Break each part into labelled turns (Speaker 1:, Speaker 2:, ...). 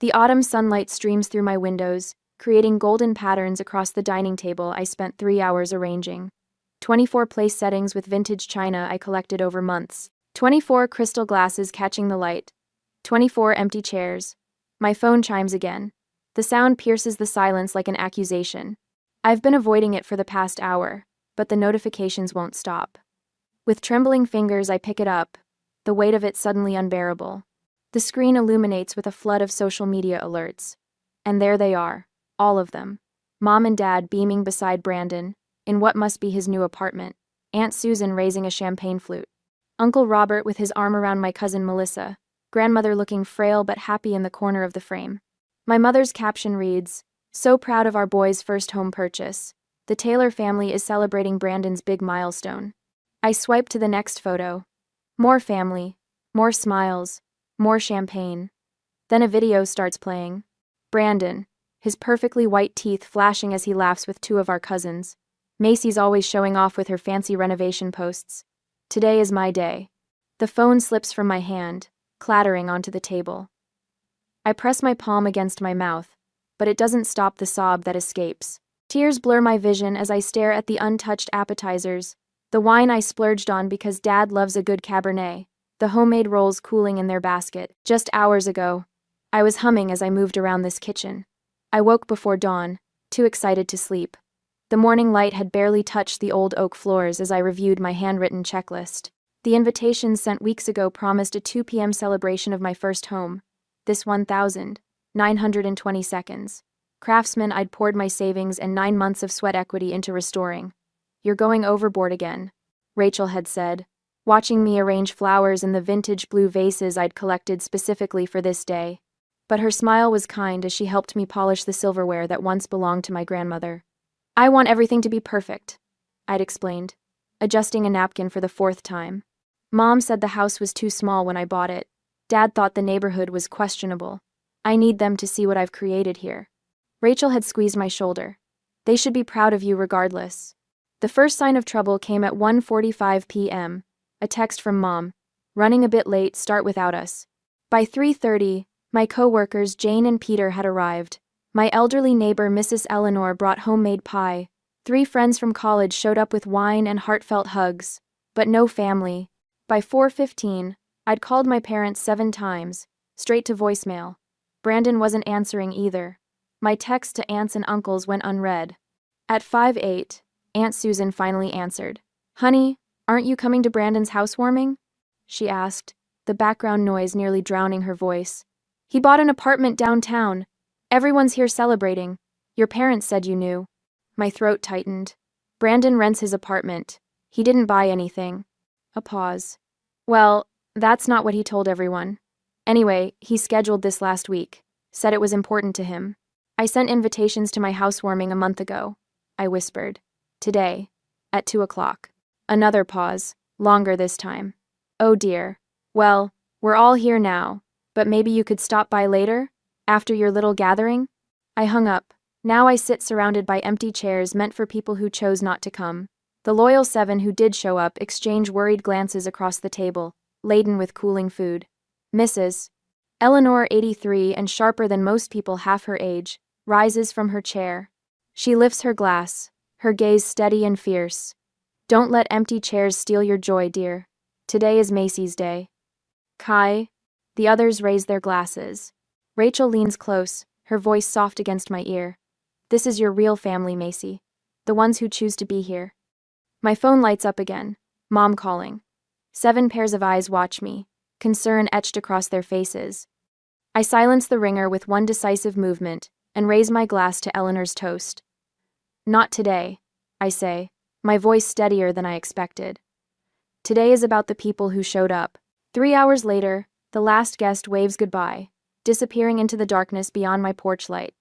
Speaker 1: The autumn sunlight streams through my windows, creating golden patterns across the dining table I spent 3 hours arranging. 24 place settings with vintage china I collected over months. 24 crystal glasses catching the light. 24 empty chairs. My phone chimes again. The sound pierces the silence like an accusation. I've been avoiding it for the past hour, but the notifications won't stop. With trembling fingers, I pick it up, the weight of it suddenly unbearable. The screen illuminates with a flood of social media alerts. And there they are, all of them. Mom and Dad beaming beside Brandon, in what must be his new apartment. Aunt Susan raising a champagne flute. Uncle Robert with his arm around my cousin Melissa. Grandmother looking frail but happy in the corner of the frame. My mother's caption reads, "So proud of our boy's first home purchase. The Taylor family is celebrating Brandon's big milestone." I swipe to the next photo. More family, more smiles, more champagne. Then a video starts playing. Brandon, his perfectly white teeth flashing as he laughs with two of our cousins. Macy's always showing off with her fancy renovation posts. Today is my day. The phone slips from my hand, clattering onto the table. I press my palm against my mouth, but it doesn't stop the sob that escapes. Tears blur my vision as I stare at the untouched appetizers, the wine I splurged on because Dad loves a good Cabernet, the homemade rolls cooling in their basket. Just hours ago, I was humming as I moved around this kitchen. I woke before dawn, too excited to sleep. The morning light had barely touched the old oak floors as I reviewed my handwritten checklist. The invitations sent weeks ago promised a 2 p.m. celebration of my first home. This 1,920 seconds. Craftsman I'd poured my savings and 9 months of sweat equity into restoring. "You're going overboard again," Rachel had said, watching me arrange flowers in the vintage blue vases I'd collected specifically for this day. But her smile was kind as she helped me polish the silverware that once belonged to my grandmother. "I want everything to be perfect," I'd explained, adjusting a napkin for the 4th time. Mom said the house was too small when I bought it. Dad thought the neighborhood was questionable. I need them to see what I've created here. Rachel had squeezed my shoulder. "They should be proud of you regardless." The first sign of trouble came at 1:45 p.m., a text from Mom. "Running a bit late, start without us." By 3:30, my co-workers Jane and Peter had arrived. My elderly neighbor Mrs. Eleanor brought homemade pie. 3 friends from college showed up with wine and heartfelt hugs. But no family. By 4:15, I'd called my parents 7 times, straight to voicemail. Brandon wasn't answering either. My text to aunts and uncles went unread. At 5:08, Aunt Susan finally answered. "Honey, aren't you coming to Brandon's housewarming?" she asked, the background noise nearly drowning her voice. "He bought an apartment downtown. Everyone's here celebrating. Your parents said you knew." My throat tightened. Brandon rents his apartment. He didn't buy anything. A pause. "Well, that's not what he told everyone. Anyway, he scheduled this last week. Said it was important to him. I sent invitations to my housewarming a month ago," I whispered. "Today, at 2 o'clock. Another pause, longer this time. "Oh dear. Well, we're all here now, but maybe you could stop by later? After your little gathering?" I hung up. Now I sit surrounded by empty chairs meant for people who chose not to come. The loyal 7 who did show up exchange worried glances across the table, laden with cooling food. Mrs. Eleanor, 83 and sharper than most people half her age, rises from her chair. She lifts her glass, her gaze steady and fierce. "Don't let empty chairs steal your joy, dear. Today is Macy's Day." "Kai." The others raise their glasses. Rachel leans close, her voice soft against my ear. "This is your real family, Macy. The ones who choose to be here." My phone lights up again. Mom calling. 7 pairs of eyes watch me, concern etched across their faces. I silence the ringer with one decisive movement and raise my glass to Eleanor's toast. "Not today," I say, my voice steadier than I expected. Today is about the people who showed up. 3 hours later, the last guest waves goodbye, disappearing into the darkness beyond my porch light.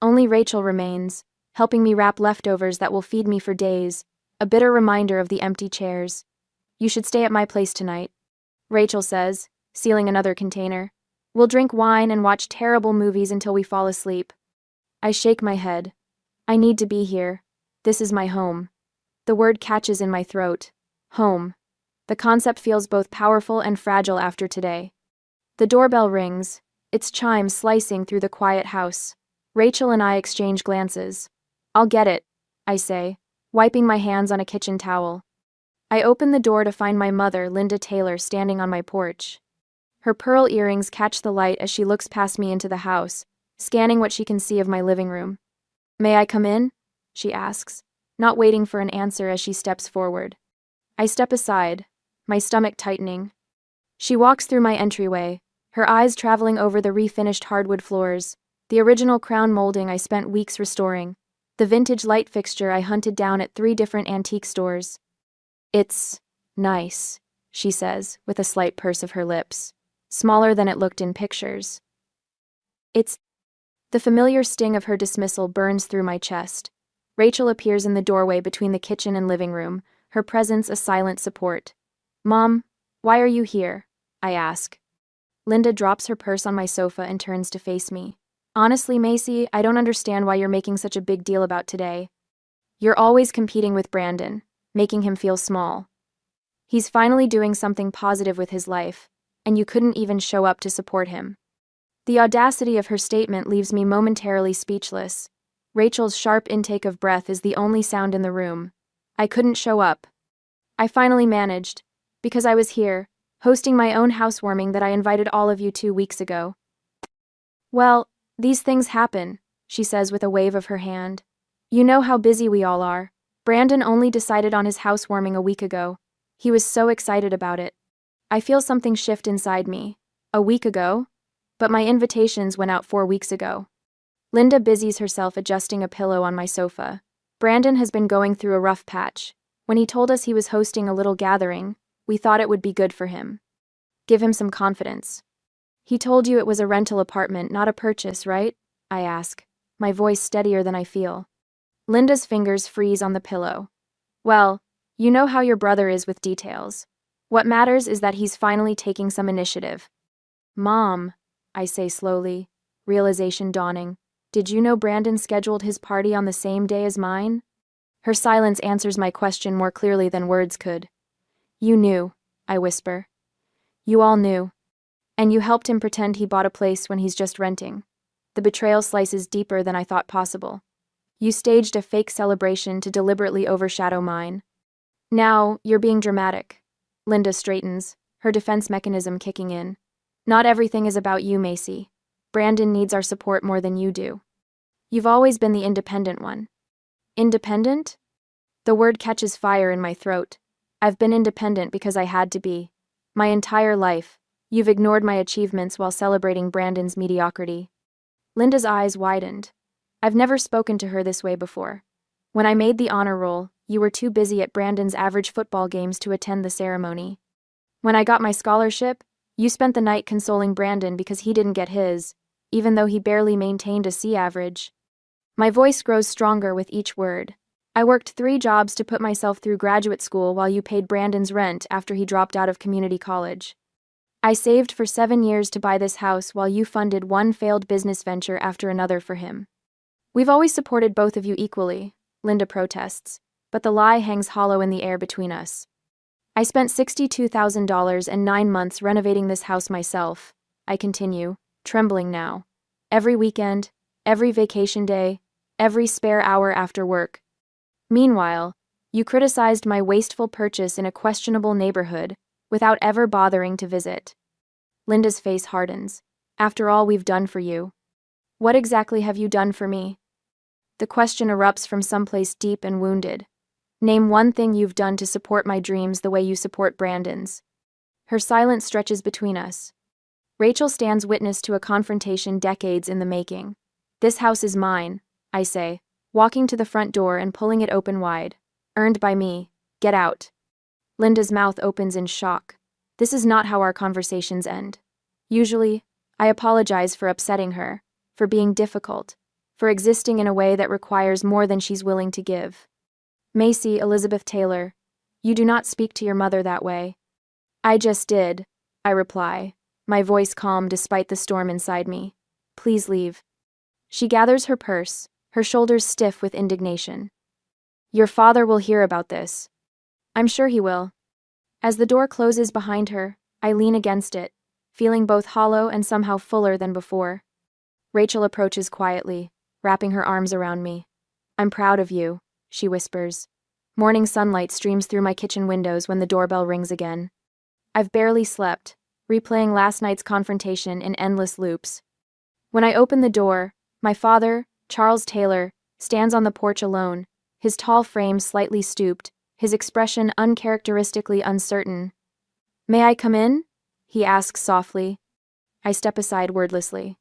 Speaker 1: Only Rachel remains, helping me wrap leftovers that will feed me for days, a bitter reminder of the empty chairs. "You should stay at my place tonight," Rachel says, sealing another container. "We'll drink wine and watch terrible movies until we fall asleep." I shake my head. I need to be here. This is my home. The word catches in my throat. Home. The concept feels both powerful and fragile after today. The doorbell rings. its chimes slicing through the quiet house. Rachel and I exchange glances. "I'll get it," I say, wiping my hands on a kitchen towel. I open the door to find my mother, Linda Taylor, standing on my porch. Her pearl earrings catch the light as she looks past me into the house, scanning what she can see of my living room. "May I come in?" she asks, not waiting for an answer as she steps forward. I step aside, my stomach tightening. She walks through my entryway, her eyes traveling over the refinished hardwood floors, the original crown molding I spent weeks restoring, the vintage light fixture I hunted down at 3 different antique stores. "It's nice," she says, with a slight purse of her lips, smaller than it looked in pictures. "It's..." The familiar sting of her dismissal burns through my chest. Rachel appears in the doorway between the kitchen and living room, her presence a silent support. "Mom, why are you here?" I ask. Linda drops her purse on my sofa and turns to face me. "Honestly, Macy, I don't understand why you're making such a big deal about today. You're always competing with Brandon, making him feel small. He's finally doing something positive with his life, and you couldn't even show up to support him." The audacity of her statement leaves me momentarily speechless. Rachel's sharp intake of breath is the only sound in the room. "I couldn't show up. I finally managed, because I was here, hosting my own housewarming that I invited all of you 2 weeks ago." "Well, these things happen," she says with a wave of her hand. "You know how busy we all are. Brandon only decided on his housewarming a week ago. He was so excited about it. I feel something shift inside me. A week ago? But my invitations went out 4 weeks ago." Linda busies herself adjusting a pillow on my sofa. "Brandon has been going through a rough patch. When he told us he was hosting a little gathering, we thought it would be good for him. Give him some confidence." "He told you it was a rental apartment, not a purchase, right?" I ask, my voice steadier than I feel. Linda's fingers freeze on the pillow. "Well, you know how your brother is with details. What matters is that he's finally taking some initiative." "Mom," I say slowly, realization dawning, "did you know Brandon scheduled his party on the same day as mine?" Her silence answers my question more clearly than words could. "You knew," I whisper. "You all knew. And you helped him pretend he bought a place when he's just renting." The betrayal slices deeper than I thought possible. "You staged a fake celebration to deliberately overshadow mine." "Now, you're being dramatic." Linda straightens, her defense mechanism kicking in. "Not everything is about you, Macy. Brandon needs our support more than you do. You've always been the independent one." "Independent?" The word catches fire in my throat. I've been independent because I had to be. My entire life, you've ignored my achievements while celebrating Brandon's mediocrity. Linda's eyes widened. I've never spoken to her this way before. "When I made the honor roll, you were too busy at Brandon's average football games to attend the ceremony. When I got my scholarship, you spent the night consoling Brandon because he didn't get his, even though he barely maintained a C average." My voice grows stronger with each word. "I worked 3 jobs to put myself through graduate school while you paid Brandon's rent after he dropped out of community college. I saved for 7 years to buy this house while you funded one failed business venture after another for him. We've always supported both of you equally," Linda protests, but the lie hangs hollow in the air between us. "I spent $62,000 and 9 months renovating this house myself," I continue, trembling now. "Every weekend, every vacation day, every spare hour after work. Meanwhile, you criticized my wasteful purchase in a questionable neighborhood without ever bothering to visit." Linda's face hardens. "After all we've done for you." "What exactly have you done for me?" The question erupts from someplace deep and wounded. "Name one thing you've done to support my dreams the way you support Brandon's." Her silence stretches between us. Rachel stands witness to a confrontation decades in the making. "This house is mine," I say, walking to the front door and pulling it open wide. "Earned by me. Get out." Linda's mouth opens in shock. This is not how our conversations end. Usually, I apologize for upsetting her, for being difficult, for existing in a way that requires more than she's willing to give. "Macy Elizabeth Taylor, you do not speak to your mother that way." "I just did," I reply, my voice calm despite the storm inside me. "Please leave." She gathers her purse, her shoulders stiff with indignation. "Your father will hear about this." "I'm sure he will." As the door closes behind her, I lean against it, feeling both hollow and somehow fuller than before. Rachel approaches quietly, wrapping her arms around me. "I'm proud of you," she whispers. Morning sunlight streams through my kitchen windows when the doorbell rings again. I've barely slept, replaying last night's confrontation in endless loops. When I open the door, my father, Charles Taylor, stands on the porch alone, his tall frame slightly stooped, his expression uncharacteristically uncertain. "May I come in?" he asks softly. I step aside wordlessly.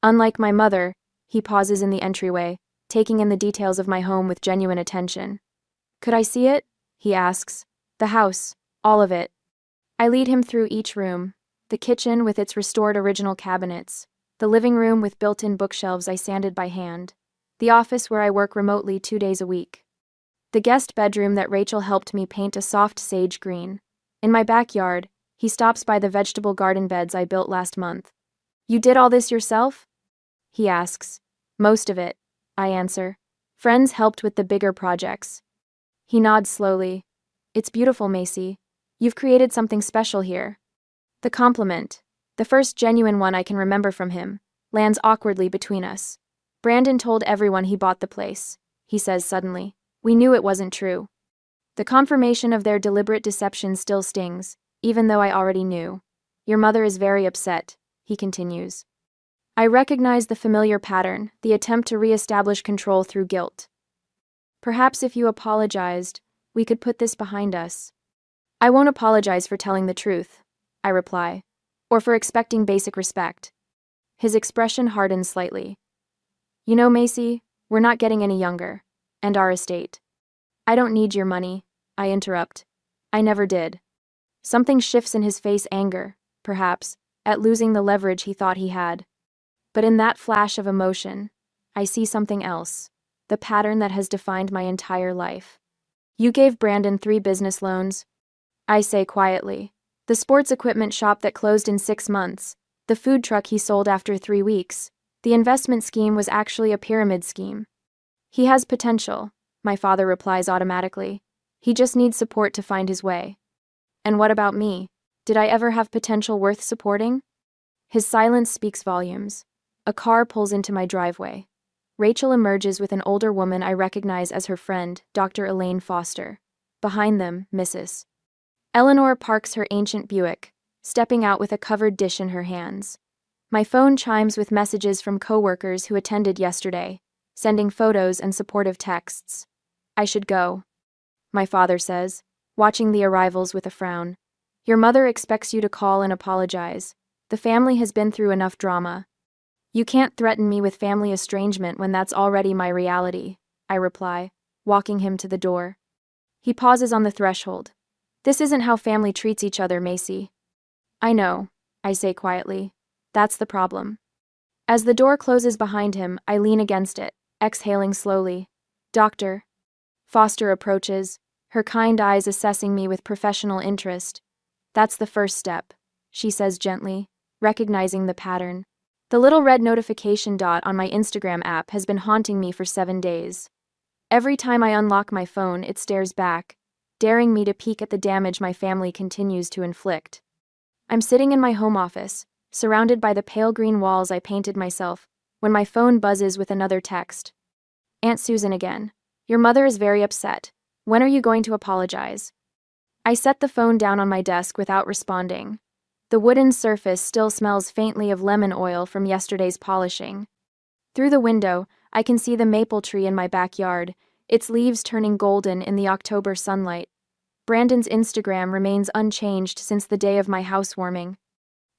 Speaker 1: Unlike my mother, he pauses in the entryway, taking in the details of my home with genuine attention. "Could I see it?" he asks. "The house, all of it." I lead him through each room: the kitchen with its restored original cabinets, the living room with built-in bookshelves I sanded by hand, the office where I work remotely 2 days a week, the guest bedroom that Rachel helped me paint a soft sage green. In my backyard, he stops by the vegetable garden beds I built last month. "You did all this yourself?" he asks. "Most of it," I answer. "Friends helped with the bigger projects." He nods slowly. "It's beautiful, Macy. You've created something special here." The compliment, the first genuine one I can remember from him, lands awkwardly between us. "Brandon told everyone he bought the place," he says suddenly. "We knew it wasn't true." The confirmation of their deliberate deception still stings, even though I already knew. "Your mother is very upset," he continues. I recognize the familiar pattern, the attempt to re-establish control through guilt. "Perhaps if you apologized, we could put this behind us." "I won't apologize for telling the truth," I reply, "or for expecting basic respect." His expression hardens slightly. "You know, Macy, we're not getting any younger. And our estate." "I don't need your money," I interrupt. "I never did." Something shifts in his face: anger, perhaps, at losing the leverage he thought he had. But in that flash of emotion, I see something else, the pattern that has defined my entire life. "You gave Brandon 3 business loans," I say quietly. "The sports equipment shop that closed in 6 months, the food truck he sold after 3 weeks. The investment scheme was actually a pyramid scheme." "He has potential," my father replies automatically. "He just needs support to find his way." "And what about me? Did I ever have potential worth supporting?" His silence speaks volumes. A car pulls into my driveway. Rachel emerges with an older woman I recognize as her friend, Dr. Elaine Foster. Behind them, Mrs. Eleanor parks her ancient Buick, stepping out with a covered dish in her hands. My phone chimes with messages from coworkers who attended yesterday, sending photos and supportive texts. "I should go," my father says, watching the arrivals with a frown. "Your mother expects you to call and apologize. The family has been through enough drama." "You can't threaten me with family estrangement when that's already my reality," I reply, walking him to the door. He pauses on the threshold. "This isn't how family treats each other, Macy." "I know," I say quietly. "That's the problem." As the door closes behind him, I lean against it, exhaling slowly. "Doctor." Foster approaches, her kind eyes assessing me with professional interest. "That's the first step," she says gently, recognizing the pattern. The little red notification dot on my Instagram app has been haunting me for 7 days. Every time I unlock my phone, it stares back, daring me to peek at the damage my family continues to inflict. I'm sitting in my home office, surrounded by the pale green walls I painted myself, when my phone buzzes with another text. "Aunt Susan again. Your mother is very upset. When are you going to apologize?" I set the phone down on my desk without responding. The wooden surface still smells faintly of lemon oil from yesterday's polishing. Through the window, I can see the maple tree in my backyard, its leaves turning golden in the October sunlight. Brandon's Instagram remains unchanged since the day of my housewarming.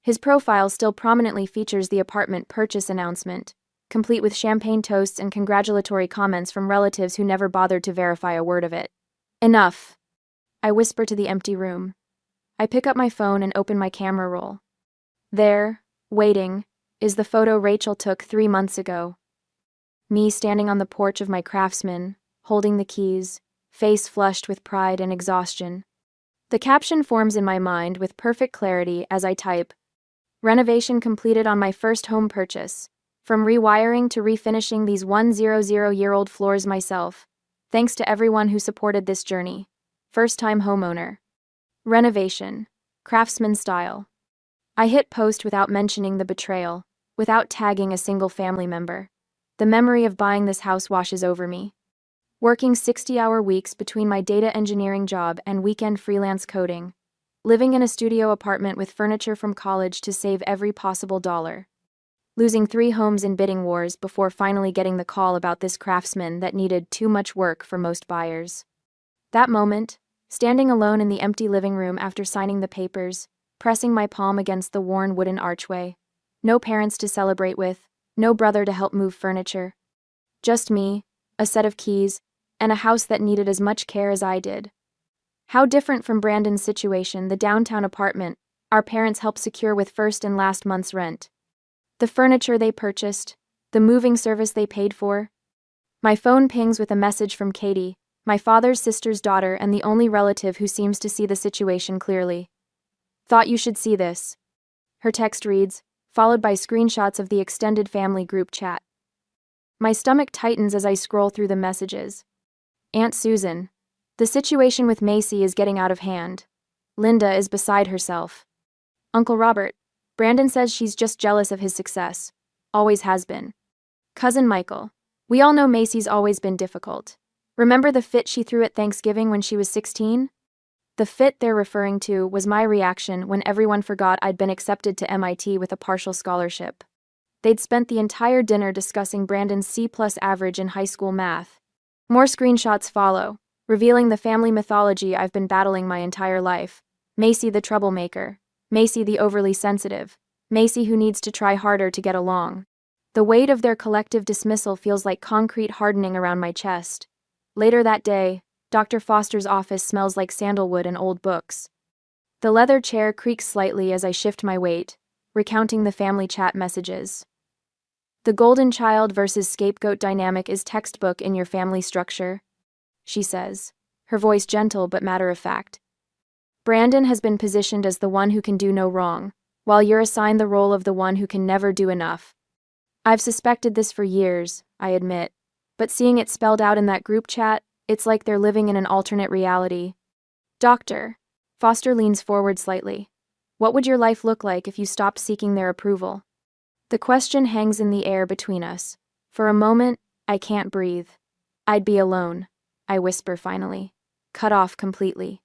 Speaker 1: His profile still prominently features the apartment purchase announcement, complete with champagne toasts and congratulatory comments from relatives who never bothered to verify a word of it. "Enough," I whisper to the empty room. I pick up my phone and open my camera roll. There, waiting, is the photo Rachel took 3 months ago. Me standing on the porch of my Craftsman, holding the keys, face flushed with pride and exhaustion. The caption forms in my mind with perfect clarity as I type, "Renovation completed on my first home purchase. From rewiring to refinishing these 100-year-old floors myself. Thanks to everyone who supported this journey. First-time homeowner. Renovation. Craftsman style." I hit post without mentioning the betrayal, without tagging a single family member. The memory of buying this house washes over me. Working 60-hour weeks between my data engineering job and weekend freelance coding. Living in a studio apartment with furniture from college to save every possible dollar. Losing 3 homes in bidding wars before finally getting the call about this craftsman that needed too much work for most buyers. That moment, standing alone in the empty living room after signing the papers, pressing my palm against the worn wooden archway. No parents to celebrate with, no brother to help move furniture. Just me, a set of keys, and a house that needed as much care as I did. How different from Brandon's situation, the downtown apartment our parents helped secure with first and last month's rent. The furniture they purchased, the moving service they paid for. My phone pings with a message from Katie, my father's sister's daughter and the only relative who seems to see the situation clearly. Thought you should see this. Her text reads, followed by screenshots of the extended family group chat. My stomach tightens as I scroll through the messages. Aunt Susan. The situation with Macy is getting out of hand. Linda is beside herself. Uncle Robert. Brandon says she's just jealous of his success. Always has been. Cousin Michael. We all know Macy's always been difficult. Remember the fit she threw at Thanksgiving when she was 16? The fit they're referring to was my reaction when everyone forgot I'd been accepted to MIT with a partial scholarship. They'd spent the entire dinner discussing Brandon's C+ average in high school math. More screenshots follow, revealing the family mythology I've been battling my entire life. Macy the troublemaker. Macy the overly sensitive. Macy who needs to try harder to get along. The weight of their collective dismissal feels like concrete hardening around my chest. Later that day, Dr. Foster's office smells like sandalwood and old books. The leather chair creaks slightly as I shift my weight, recounting the family chat messages. The golden child versus scapegoat dynamic is textbook in your family structure, she says, her voice gentle but matter-of-fact. Brandon has been positioned as the one who can do no wrong, while you're assigned the role of the one who can never do enough. I've suspected this for years, I admit, but seeing it spelled out in that group chat, it's like they're living in an alternate reality. Doctor. Foster leans forward slightly. What would your life look like if you stopped seeking their approval? The question hangs in the air between us. For a moment, I can't breathe. I'd be alone, I whisper finally. Cut off completely.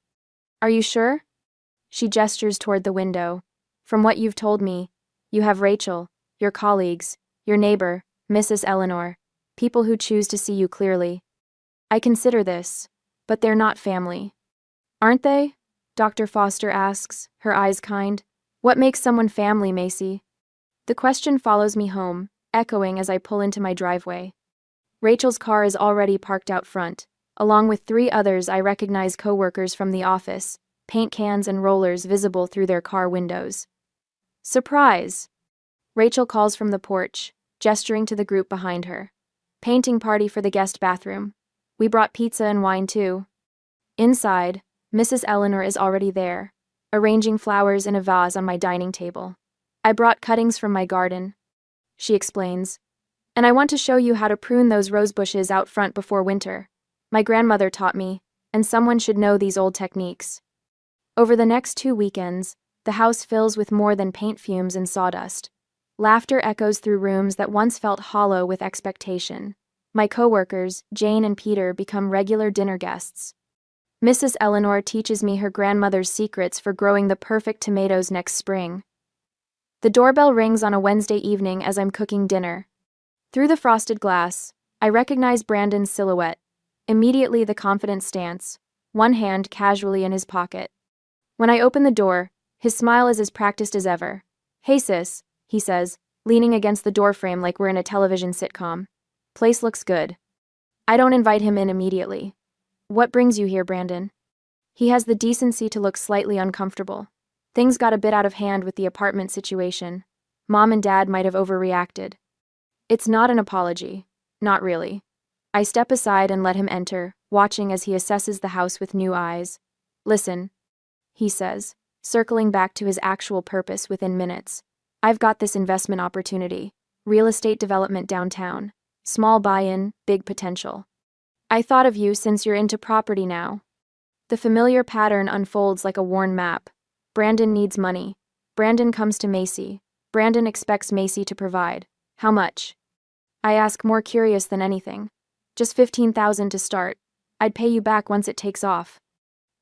Speaker 1: Are you sure? She gestures toward the window. From what you've told me, you have Rachel, your colleagues, your neighbor, Mrs. Eleanor, people who choose to see you clearly. I consider this, but they're not family. Aren't they? Dr. Foster asks, her eyes kind. What makes someone family, Macy? The question follows me home, echoing as I pull into my driveway. Rachel's car is already parked out front, along with 3 others I recognize co-workers from the office, paint cans and rollers visible through their car windows. Surprise! Rachel calls from the porch, gesturing to the group behind her. Painting party for the guest bathroom. We brought pizza and wine too. Inside, Mrs. Eleanor is already there, arranging flowers in a vase on my dining table. I brought cuttings from my garden, she explains, and I want to show you how to prune those rose bushes out front before winter. My grandmother taught me, and someone should know these old techniques. Over the next 2 weekends, the house fills with more than paint fumes and sawdust. Laughter echoes through rooms that once felt hollow with expectation. My co-workers, Jane and Peter, become regular dinner guests. Mrs. Eleanor teaches me her grandmother's secrets for growing the perfect tomatoes next spring. The doorbell rings on a Wednesday evening as I'm cooking dinner. Through the frosted glass, I recognize Brandon's silhouette. Immediately the confident stance, one hand casually in his pocket. When I open the door, his smile is as practiced as ever. Hey sis, he says, leaning against the doorframe like we're in a television sitcom. Place looks good. I don't invite him in immediately. What brings you here, Brandon? He has the decency to look slightly uncomfortable. Things got a bit out of hand with the apartment situation. Mom and Dad might have overreacted. It's not an apology. Not really. I step aside and let him enter, watching as he assesses the house with new eyes. Listen, he says, circling back to his actual purpose within minutes. I've got this investment opportunity. Real estate development downtown. Small buy-in, big potential. I thought of you since you're into property now. The familiar pattern unfolds like a worn map. Brandon needs money. Brandon comes to Macy. Brandon expects Macy to provide. How much? I ask, more curious than anything. Just $15,000 to start. I'd pay you back once it takes off.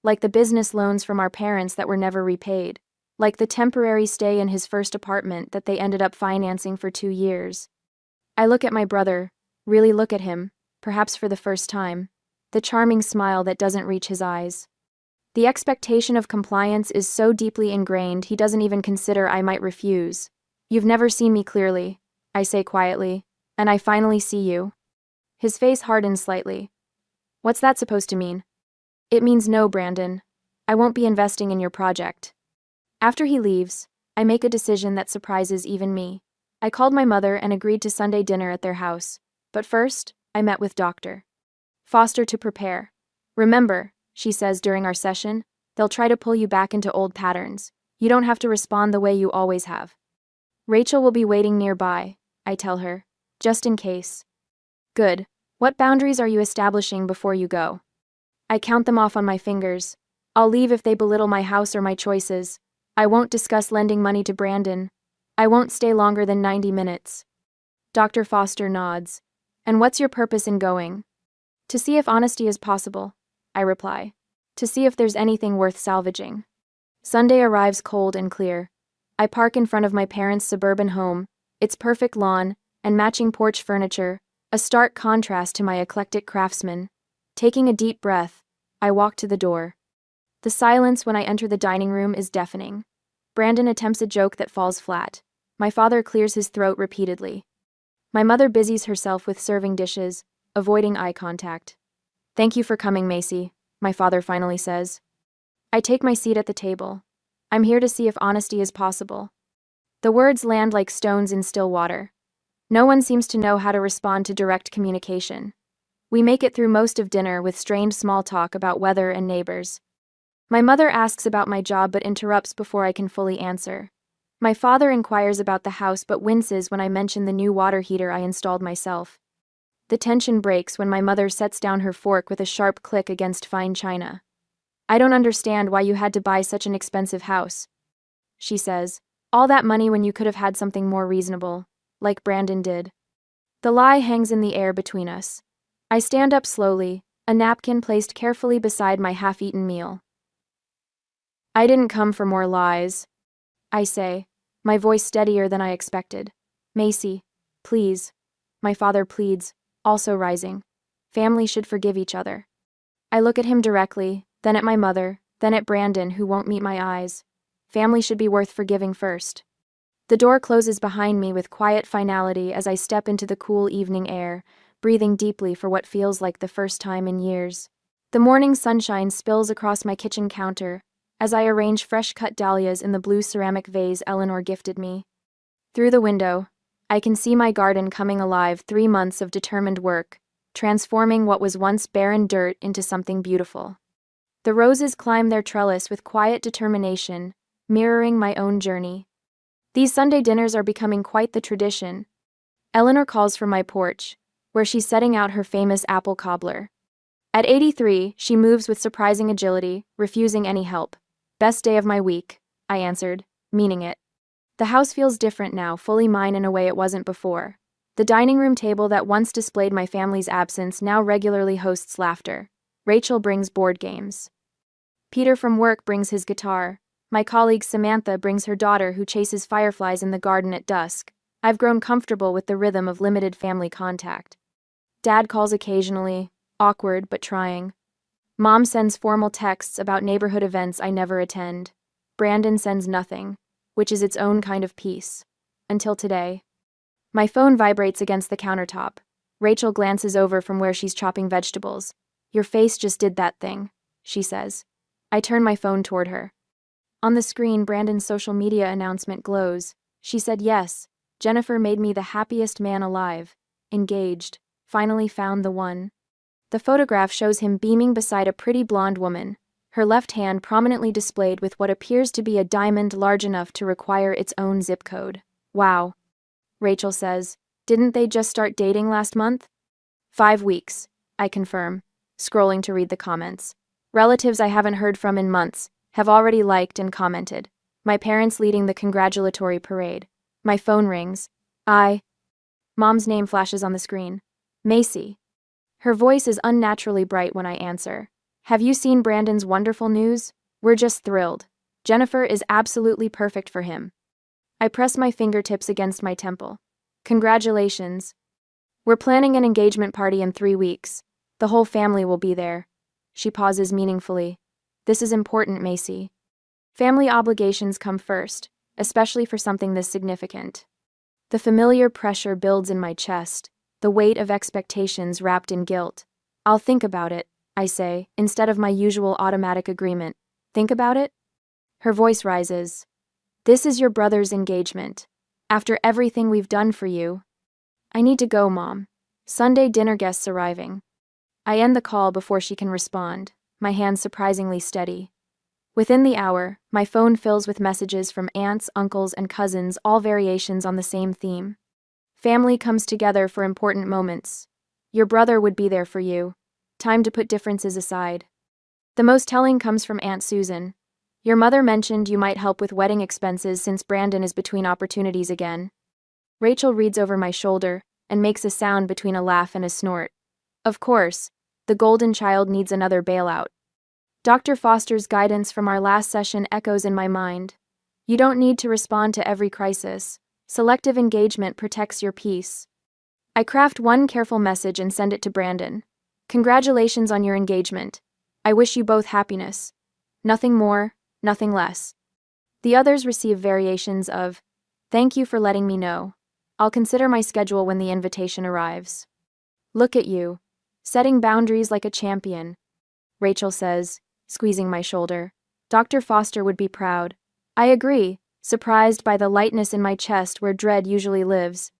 Speaker 1: Like the business loans from our parents that were never repaid. Like the temporary stay in his first apartment that they ended up financing for 2 years. I look at my brother, really look at him, perhaps for the first time. The charming smile that doesn't reach his eyes. The expectation of compliance is so deeply ingrained he doesn't even consider I might refuse. You've never seen me clearly, I say quietly, and I finally see you. His face hardens slightly. What's that supposed to mean? It means no, Brandon. I won't be investing in your project. After he leaves, I make a decision that surprises even me. I called my mother and agreed to Sunday dinner at their house, but first, I met with Dr. Foster to prepare. Remember, she says during our session, they'll try to pull you back into old patterns. You don't have to respond the way you always have. Rachel will be waiting nearby, I tell her, just in case. Good. What boundaries are you establishing before you go? I count them off on my fingers. I'll leave if they belittle my house or my choices. I won't discuss lending money to Brandon. I won't stay longer than 90 minutes. Dr. Foster nods. And what's your purpose in going? To see if honesty is possible, I reply. To see if there's anything worth salvaging. Sunday arrives cold and clear. I park in front of my parents' suburban home, its perfect lawn, and matching porch furniture, a stark contrast to my eclectic craftsman. Taking a deep breath, I walk to the door. The silence when I enter the dining room is deafening. Brandon attempts a joke that falls flat. My father clears his throat repeatedly. My mother busies herself with serving dishes, avoiding eye contact. Thank you for coming, Macy, my father finally says. I take my seat at the table. I'm here to see if honesty is possible. The words land like stones in still water. No one seems to know how to respond to direct communication. We make it through most of dinner with strained small talk about weather and neighbors. My mother asks about my job but interrupts before I can fully answer. My father inquires about the house but winces when I mention the new water heater I installed myself. The tension breaks when my mother sets down her fork with a sharp click against fine china. I don't understand why you had to buy such an expensive house, she says. All that money when you could have had something more reasonable, like Brandon did. The lie hangs in the air between us. I stand up slowly, a napkin placed carefully beside my half-eaten meal. I didn't come for more lies, I say, my voice steadier than I expected. Macy, please, my father pleads, also rising. Family should forgive each other. I look at him directly, then at my mother, then at Brandon, who won't meet my eyes. Family should be worth forgiving first. The door closes behind me with quiet finality as I step into the cool evening air, breathing deeply for what feels like the first time in years. The morning sunshine spills across my kitchen counter as I arrange fresh-cut dahlias in the blue ceramic vase Eleanor gifted me. Through the window, I can see my garden coming alive, 3 months of determined work, transforming what was once barren dirt into something beautiful. The roses climb their trellis with quiet determination, mirroring my own journey. These Sunday dinners are becoming quite the tradition. Eleanor calls from my porch, where she's setting out her famous apple cobbler. At 83, she moves with surprising agility, refusing any help. Best day of my week, I answered, meaning it. The house feels different now, fully mine in a way it wasn't before. The dining room table that once displayed my family's absence now regularly hosts laughter. Rachel brings board games. Peter from work brings his guitar. My colleague Samantha brings her daughter who chases fireflies in the garden at dusk. I've grown comfortable with the rhythm of limited family contact. Dad calls occasionally, awkward but trying. Mom sends formal texts about neighborhood events I never attend. Brandon sends nothing, which is its own kind of peace. Until today. My phone vibrates against the countertop. Rachel glances over from where she's chopping vegetables. Your face just did that thing, she says. I turn my phone toward her. On the screen, Brandon's social media announcement glows. She said yes. Jennifer made me the happiest man alive. Engaged. Finally found the one. The photograph shows him beaming beside a pretty blonde woman, her left hand prominently displayed with what appears to be a diamond large enough to require its own zip code. Wow. Rachel says, didn't they just start dating last month? 5 weeks, I confirm, scrolling to read the comments. Relatives I haven't heard from in months have already liked and commented. My parents leading the congratulatory parade. My phone rings. Mom's name flashes on the screen. Macy. Her voice is unnaturally bright when I answer. Have you seen Brandon's wonderful news? We're just thrilled. Jennifer is absolutely perfect for him. I press my fingertips against my temple. Congratulations. We're planning an engagement party in 3 weeks. The whole family will be there. She pauses meaningfully. This is important, Macy. Family obligations come first, especially for something this significant. The familiar pressure builds in my chest, the weight of expectations wrapped in guilt. I'll think about it, I say, instead of my usual automatic agreement. Think about it? Her voice rises. This is your brother's engagement. After everything we've done for you. I need to go, Mom. Sunday dinner guests arriving. I end the call before she can respond, my hands surprisingly steady. Within the hour, my phone fills with messages from aunts, uncles, and cousins, all variations on the same theme. Family comes together for important moments. Your brother would be there for you. Time to put differences aside. The most telling comes from Aunt Susan. Your mother mentioned you might help with wedding expenses since Brandon is between opportunities again. Rachel reads over my shoulder and makes a sound between a laugh and a snort. Of course, the golden child needs another bailout. Dr. Foster's guidance from our last session echoes in my mind. You don't need to respond to every crisis. Selective engagement protects your peace. I craft one careful message and send it to Brandon. Congratulations on your engagement. I wish you both happiness. Nothing more, nothing less. The others receive variations of, thank you for letting me know. I'll consider my schedule when the invitation arrives. Look at you, setting boundaries like a champion, Rachel says, squeezing my shoulder. Dr. Foster would be proud. I agree, surprised by the lightness in my chest where dread usually lives.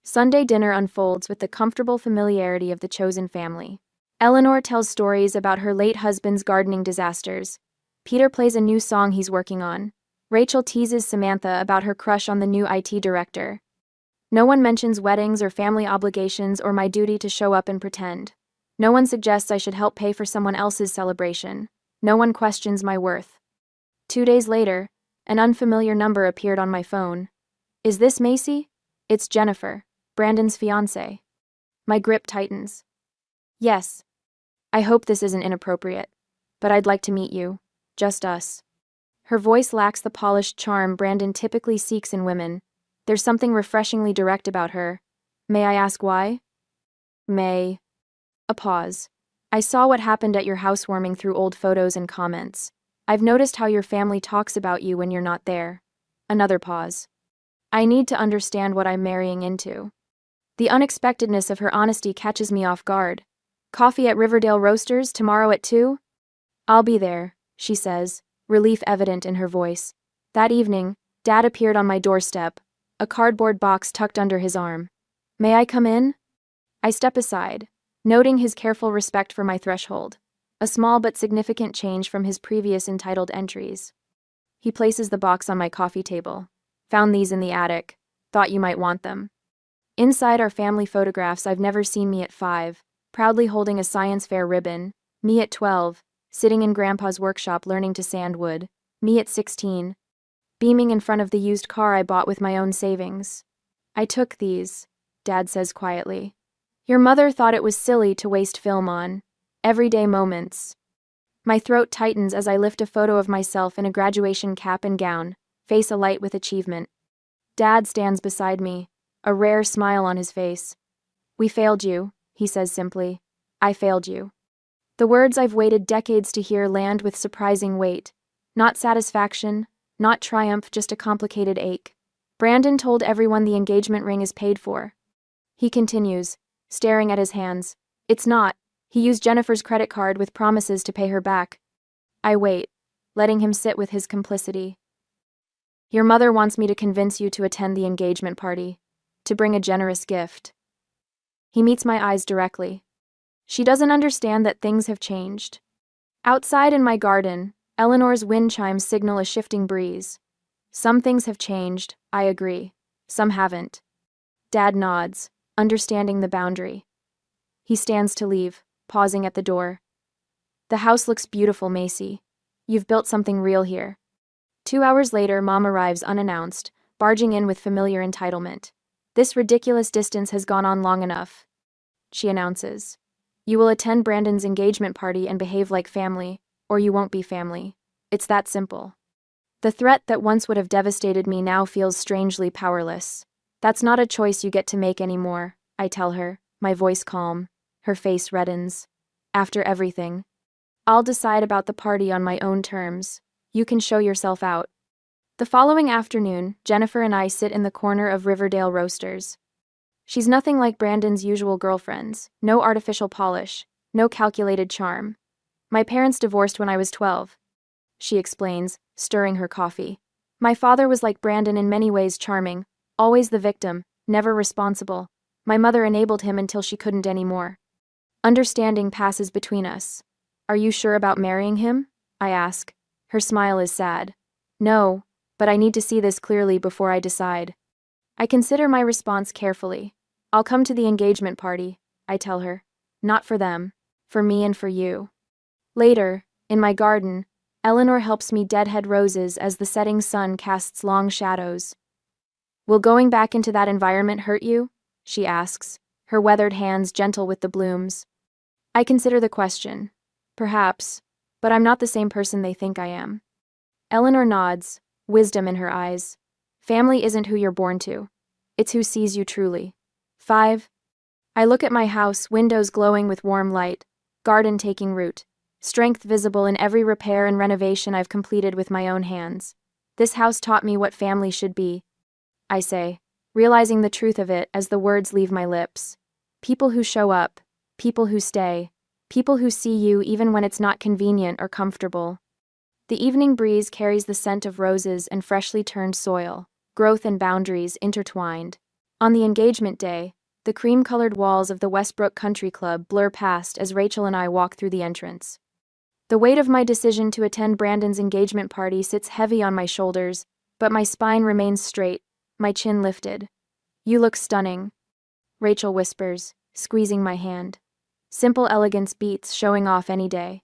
Speaker 1: Sunday dinner unfolds with the comfortable familiarity of the chosen family. Eleanor tells stories about her late husband's gardening disasters. Peter plays a new song he's working on. Rachel teases Samantha about her crush on the new IT director. No one mentions weddings or family obligations or my duty to show up and pretend. No one suggests I should help pay for someone else's celebration. No one questions my worth. 2 days later, an unfamiliar number appeared on my phone. Is this Macy? It's Jennifer, Brandon's fiancée. My grip tightens. Yes. I hope this isn't inappropriate, but I'd like to meet you. Just us. Her voice lacks the polished charm Brandon typically seeks in women. There's something refreshingly direct about her. May I ask why? A pause. I saw what happened at your housewarming through old photos and comments. I've noticed how your family talks about you when you're not there. Another pause. I need to understand what I'm marrying into. The unexpectedness of her honesty catches me off guard. Coffee at Riverdale Roasters tomorrow at 2? I'll be there, she says, relief evident in her voice. That evening, Dad appeared on my doorstep, a cardboard box tucked under his arm. May I come in? I step aside, noting his careful respect for my threshold, a small but significant change from his previous entitled entries. He places the box on my coffee table. Found these in the attic. Thought you might want them. Inside are family photographs. I've never seen me at 5, proudly holding a science fair ribbon. Me at 12, sitting in Grandpa's workshop learning to sand wood. Me at 16, beaming in front of the used car I bought with my own savings. I took these, Dad says quietly. Your mother thought it was silly to waste film on everyday moments. My throat tightens as I lift a photo of myself in a graduation cap and gown, face alight with achievement. Dad stands beside me, a rare smile on his face. We failed you, he says simply. I failed you. The words I've waited decades to hear land with surprising weight. Not satisfaction, not triumph, just a complicated ache. Brandon told everyone the engagement ring is paid for. He continues, staring at his hands. It's not. He used Jennifer's credit card with promises to pay her back. I wait, letting him sit with his complicity. Your mother wants me to convince you to attend the engagement party, to bring a generous gift. He meets my eyes directly. She doesn't understand that things have changed. Outside in my garden, Eleanor's wind chimes signal a shifting breeze. Some things have changed, I agree. Some haven't. Dad nods, understanding the boundary. He stands to leave, pausing at the door. The house looks beautiful, Macy. You've built something real here. 2 hours later, Mom arrives unannounced, barging in with familiar entitlement. "This ridiculous distance has gone on long enough," she announces. "You will attend Brandon's engagement party and behave like family, or you won't be family. It's that simple." The threat that once would have devastated me now feels strangely powerless. "That's not a choice you get to make anymore," I tell her, my voice calm. Her face reddens. "After everything, I'll decide about the party on my own terms. You can show yourself out." The following afternoon, Jennifer and I sit in the corner of Riverdale Roasters. She's nothing like Brandon's usual girlfriends, no artificial polish, no calculated charm. "My parents divorced when I was 12, she explains, stirring her coffee. "My father was like Brandon in many ways, charming, always the victim, never responsible. My mother enabled him until she couldn't anymore. Understanding passes between us." "Are you sure about marrying him?" I ask. Her smile is sad. "No, but I need to see this clearly before I decide." I consider my response carefully. "I'll come to the engagement party," I tell her. "Not for them, for me and for you." Later, in my garden, Eleanor helps me deadhead roses as the setting sun casts long shadows. "Will going back into that environment hurt you?" she asks, her weathered hands gentle with the blooms. I consider the question. Perhaps, but I'm not the same person they think I am. Eleanor nods, wisdom in her eyes. "Family isn't who you're born to. It's who sees you truly." 5. I look at my house, windows glowing with warm light, garden taking root, strength visible in every repair and renovation I've completed with my own hands. "This house taught me what family should be," I say, realizing the truth of it as the words leave my lips. People who show up, people who stay, people who see you even when it's not convenient or comfortable. The evening breeze carries the scent of roses and freshly turned soil, growth and boundaries intertwined. On the engagement day, the cream-colored walls of the Westbrook Country Club blur past as Rachel and I walk through the entrance. The weight of my decision to attend Brandon's engagement party sits heavy on my shoulders, but my spine remains straight, my chin lifted. "You look stunning," Rachel whispers, squeezing my hand. Simple elegance beats showing off any day.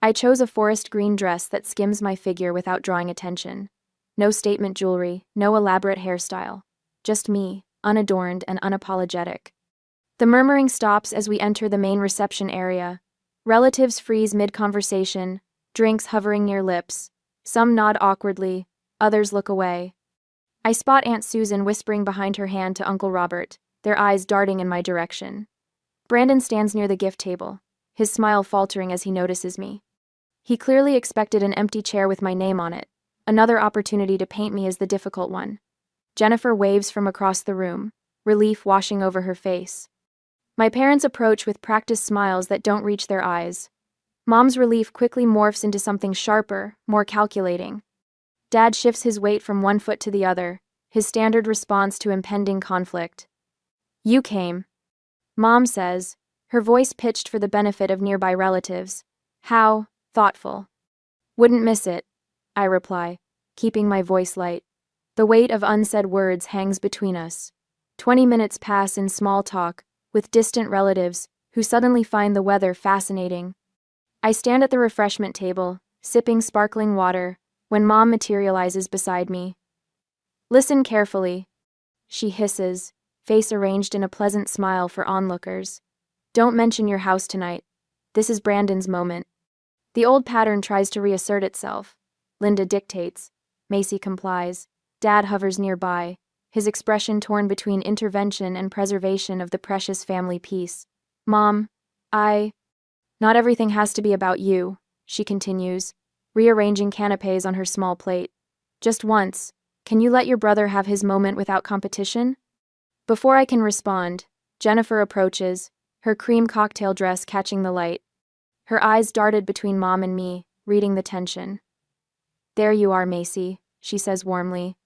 Speaker 1: I chose a forest green dress that skims my figure without drawing attention. No statement jewelry, no elaborate hairstyle. Just me, unadorned and unapologetic. The murmuring stops as we enter the main reception area. Relatives freeze mid-conversation, drinks hovering near lips. Some nod awkwardly, others look away. I spot Aunt Susan whispering behind her hand to Uncle Robert, their eyes darting in my direction. Brandon stands near the gift table, his smile faltering as he notices me. He clearly expected an empty chair with my name on it, another opportunity to paint me as the difficult one. Jennifer waves from across the room, relief washing over her face. My parents approach with practiced smiles that don't reach their eyes. Mom's relief quickly morphs into something sharper, more calculating. Dad shifts his weight from one foot to the other, his standard response to impending conflict. "You came," Mom says, her voice pitched for the benefit of nearby relatives. "How thoughtful." "Wouldn't miss it," I reply, keeping my voice light. The weight of unsaid words hangs between us. 20 minutes pass in small talk, with distant relatives, who suddenly find the weather fascinating. I stand at the refreshment table, sipping sparkling water, when Mom materializes beside me. "Listen carefully," she hisses, face arranged in a pleasant smile for onlookers. "Don't mention your house tonight. This is Brandon's moment." The old pattern tries to reassert itself. Linda dictates. Macy complies. Dad hovers nearby, his expression torn between intervention and preservation of the precious family peace. "Mom, not everything has to be about you," she continues, rearranging canapes on her small plate. "Just once, can you let your brother have his moment without competition?" Before I can respond, Jennifer approaches, her cream cocktail dress catching the light. Her eyes darted between Mom and me, reading the tension. "There you are, Macy," she says warmly.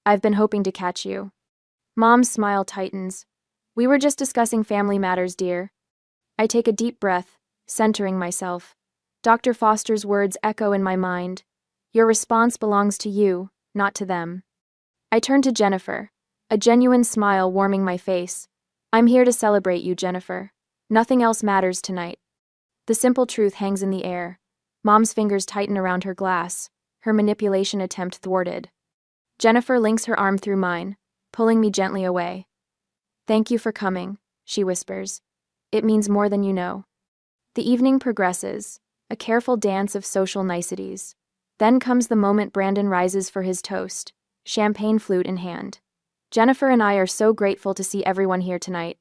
Speaker 1: "I've been hoping to catch you." Mom's smile tightens. "We were just discussing family matters, dear." I take a deep breath, centering myself. Dr. Foster's words echo in my mind. "Your response belongs to you, not to them." I turn to Jennifer, a genuine smile warming my face. "I'm here to celebrate you, Jennifer. Nothing else matters tonight." The simple truth hangs in the air. Mom's fingers tighten around her glass, her manipulation attempt thwarted. Jennifer links her arm through mine, pulling me gently away. "Thank you for coming," she whispers. "It means more than you know." The evening progresses, a careful dance of social niceties. Then comes the moment Brandon rises for his toast, champagne flute in hand. "Jennifer and I are so grateful to see everyone here tonight,"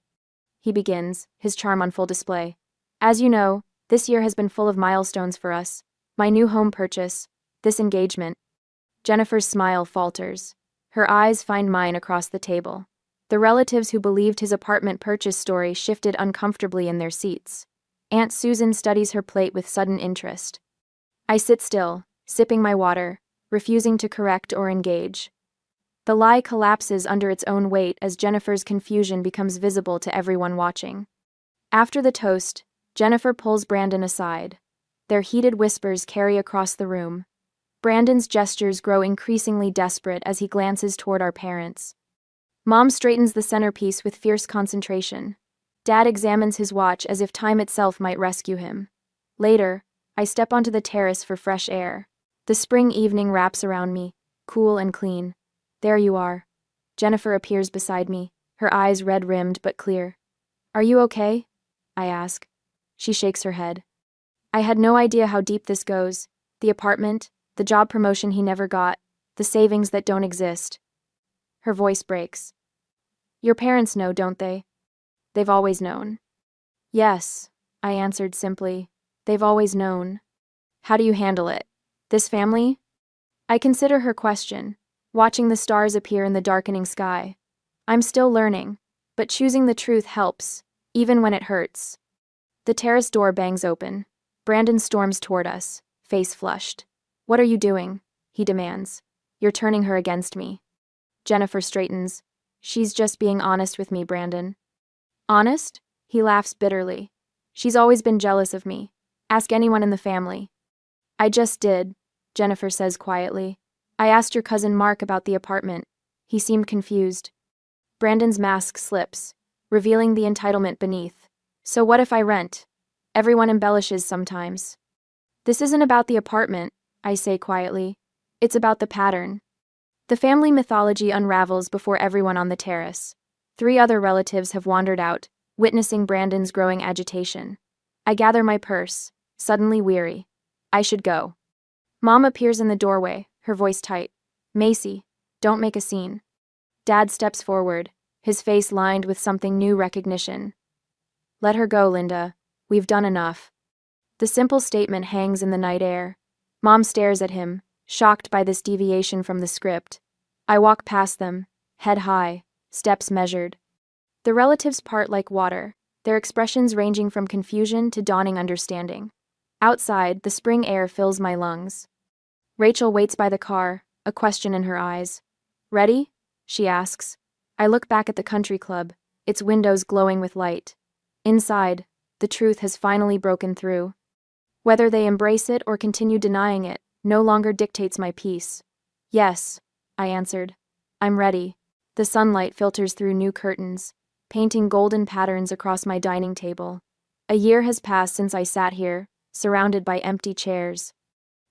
Speaker 1: he begins, his charm on full display. "As you know, this year has been full of milestones for us. My new home purchase, this engagement." Jennifer's smile falters. Her eyes find mine across the table. The relatives who believed his apartment purchase story shifted uncomfortably in their seats. Aunt Susan studies her plate with sudden interest. I sit still, sipping my water, refusing to correct or engage. The lie collapses under its own weight as Jennifer's confusion becomes visible to everyone watching. After the toast, Jennifer pulls Brandon aside. Their heated whispers carry across the room. Brandon's gestures grow increasingly desperate as he glances toward our parents. Mom straightens the centerpiece with fierce concentration. Dad examines his watch as if time itself might rescue him. Later, I step onto the terrace for fresh air. The spring evening wraps around me, cool and clean. There you are. Jennifer appears beside me, her eyes red-rimmed but clear. "Are you okay?" I ask. She shakes her head. "I had no idea how deep this goes. The apartment, the job promotion he never got, the savings that don't exist." Her voice breaks. "Your parents know, don't they?" "They've always known." "Yes," I answered simply. "They've always known." "How do you handle it? This family?" I consider her question, watching the stars appear in the darkening sky. I'm still learning, but choosing the truth helps, even when it hurts. The terrace door bangs open. Brandon storms toward us, face flushed. "What are you doing?" he demands. "You're turning her against me." Jennifer straightens. "She's just being honest with me, Brandon." "Honest?" He laughs bitterly. "She's always been jealous of me. Ask anyone in the family." "I just did," Jennifer says quietly. "I asked your cousin Mark about the apartment. He seemed confused." Brandon's mask slips, revealing the entitlement beneath. "So what if I rent? Everyone embellishes sometimes." "This isn't about the apartment," I say quietly. "It's about the pattern." The family mythology unravels before everyone on the terrace. 3 other relatives have wandered out, witnessing Brandon's growing agitation. I gather my purse, suddenly weary. I should go. Mom appears in the doorway, her voice tight. "Macy, don't make a scene." Dad steps forward, his face lined with something new recognition. "Let her go, Linda. We've done enough." The simple statement hangs in the night air. Mom stares at him, shocked by this deviation from the script. I walk past them, head high, steps measured. The relatives part like water, their expressions ranging from confusion to dawning understanding. Outside, the spring air fills my lungs. Rachel waits by the car, a question in her eyes. "Ready?" she asks. I look back at the country club, its windows glowing with light. Inside, the truth has finally broken through. Whether they embrace it or continue denying it, no longer dictates my peace. "Yes," I answered. "I'm ready." The sunlight filters through new curtains, painting golden patterns across my dining table. A year has passed since I sat here, surrounded by empty chairs.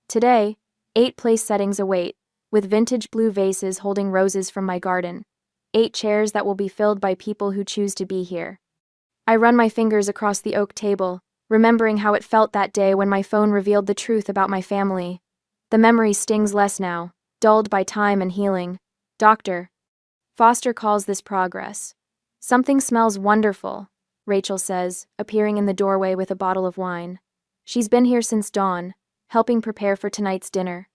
Speaker 1: Today, 8 place settings await, with vintage blue vases holding roses from my garden. 8 chairs that will be filled by people who choose to be here. I run my fingers across the oak table, remembering how it felt that day when my phone revealed the truth about my family. The memory stings less now, dulled by time and healing. "Doctor." Foster calls this progress. "Something smells wonderful," Rachel says, appearing in the doorway with a bottle of wine. She's been here since dawn, helping prepare for tonight's dinner.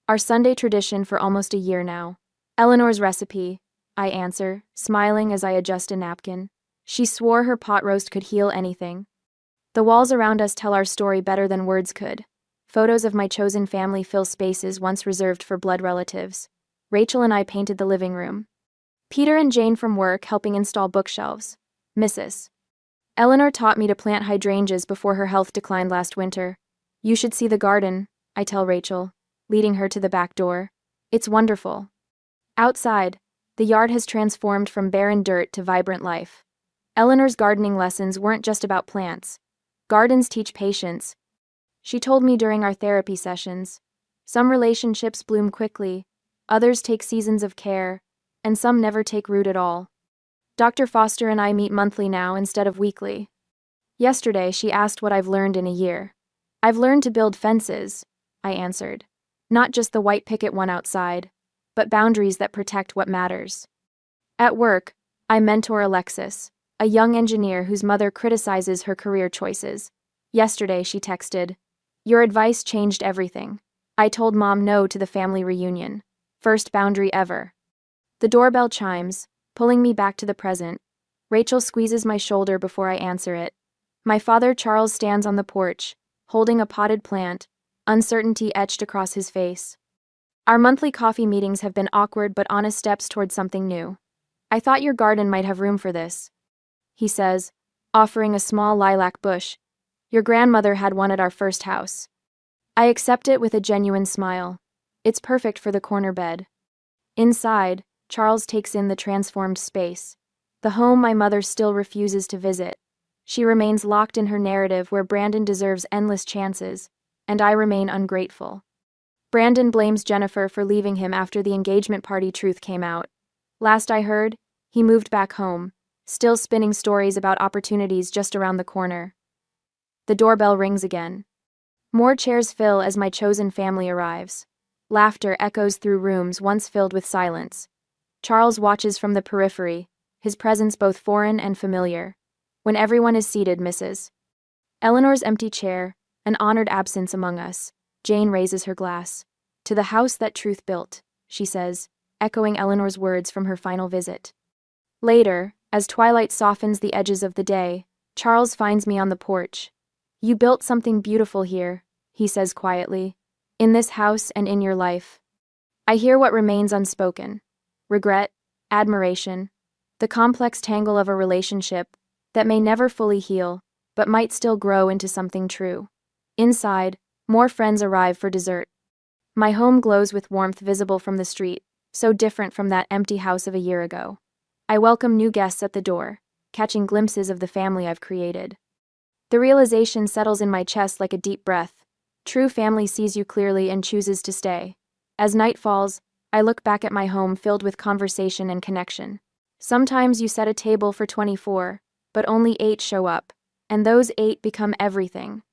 Speaker 1: Our Sunday tradition for almost a year now. "Eleanor's recipe," I answer, smiling as I adjust a napkin. She swore her pot roast could heal anything. The walls around us tell our story better than words could. Photos of my chosen family fill spaces once reserved for blood relatives. Rachel and I painted the living room. Peter and Jane from work helping install bookshelves. Mrs. Eleanor taught me to plant hydrangeas before her health declined last winter. "You should see the garden," I tell Rachel, leading her to the back door. "It's wonderful." Outside, the yard has transformed from barren dirt to vibrant life. Eleanor's gardening lessons weren't just about plants. Gardens teach patience, she told me during our therapy sessions. Some relationships bloom quickly, others take seasons of care, and some never take root at all. Dr. Foster and I meet monthly now instead of weekly. Yesterday, she asked what I've learned in a year. I've learned to build fences, I answered. Not just the white picket one outside, but boundaries that protect what matters. At work, I mentor Alexis, a young engineer whose mother criticizes her career choices. Yesterday, she texted, "Your advice changed everything. I told Mom no to the family reunion. First boundary ever." The doorbell chimes, pulling me back to the present. Rachel squeezes my shoulder before I answer it. My father Charles stands on the porch, holding a potted plant, uncertainty etched across his face. Our monthly coffee meetings have been awkward but honest steps toward something new. "I thought your garden might have room for this," he says, offering a small lilac bush. "Your grandmother had one at our first house." I accept it with a genuine smile. It's perfect for the corner bed. Inside, Charles takes in the transformed space. The home my mother still refuses to visit. She remains locked in her narrative where Brandon deserves endless chances, and I remain ungrateful. Brandon blames Jennifer for leaving him after the engagement party truth came out. Last I heard, he moved back home, still spinning stories about opportunities just around the corner. The doorbell rings again. More chairs fill as my chosen family arrives. Laughter echoes through rooms once filled with silence. Charles watches from the periphery, his presence both foreign and familiar. When everyone is seated, Mrs. Eleanor's empty chair, an honored absence among us, Jane raises her glass. "To the house that truth built," she says, echoing Eleanor's words from her final visit. Later, as twilight softens the edges of the day, Charles finds me on the porch. "You built something beautiful here," he says quietly, "in this house and in your life." I hear what remains unspoken. Regret, admiration, the complex tangle of a relationship that may never fully heal, but might still grow into something true. Inside, more friends arrive for dessert. My home glows with warmth visible from the street, so different from that empty house of a year ago. I welcome new guests at the door, catching glimpses of the family I've created. The realization settles in my chest like a deep breath. True family sees you clearly and chooses to stay. As night falls, I look back at my home filled with conversation and connection. Sometimes you set a table for 24, but only 8 show up, and those 8 become everything.